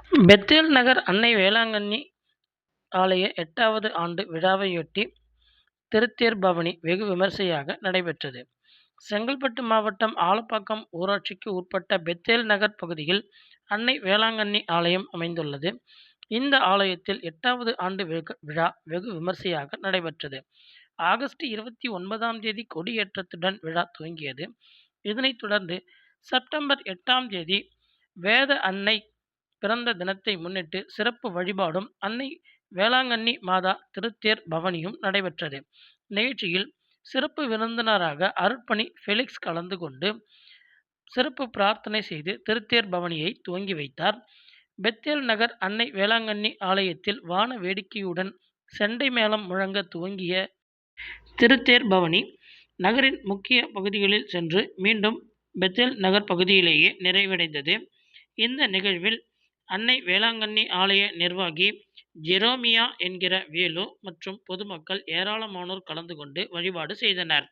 Bethel நகர் அன்னை வேளாங்கண்ணி ஆலய 8வது ஆண்டு விழாவையொட்டி திருத்தேர் பவனி வெகு விமரிசையாக நடைபெற்றது. செங்கல்பட்டு மாவட்டம் ஆலப்பாக்கம் ஊராட்சிக்கு உட்பட்ட பெத்தேல் நகர் பகுதியில் அன்னை வேளாங்கண்ணி ஆலயம் அமைந்துள்ளது. இந்த ஆலயத்தில் 8வது ஆண்டு விழா வெகு விமரிசையாக நடைபெற்றது. ஆகஸ்ட் 29ஆம் தேதி கொடியேற்றத்துடன் விழா துவங்கியது. இதனைத் தொடர்ந்து செப்டம்பர் 8ஆம் தேதி வேத அன்னை பிறந்த தினத்தை முன்னிட்டு சிறப்பு வழிபாடும் அன்னை வேளாங்கண்ணி மாதா திருத்தேர் பவனியும் நடைபெற்றது. நிகழ்ச்சியில் சிறப்பு விருந்தினராக அருட்பணி ஃபெலிக்ஸ் கலந்து கொண்டு சிறப்பு பிரார்த்தனை செய்து திருத்தேர் பவனியை துவங்கி வைத்தார். பெத்தேல் நகர் அன்னை வேளாங்கண்ணி ஆலயத்தில் வான வேடிக்கையுடன் செண்டை மேளம் முழங்க துவங்கிய திருத்தேர் பவனி நகரின் முக்கிய பகுதிகளில் சென்று மீண்டும் பெத்தேல் நகர் பகுதியிலேயே நிறைவடைந்தது. இந்த நிகழ்வில் அன்னை வேளாங்கண்ணி ஆலய நிர்வாகி ஜெரோமியா என்கிற வேலு மற்றும் பொதுமக்கள் ஏராளமானோர் கலந்து கொண்டு வழிபாடு செய்தனர்.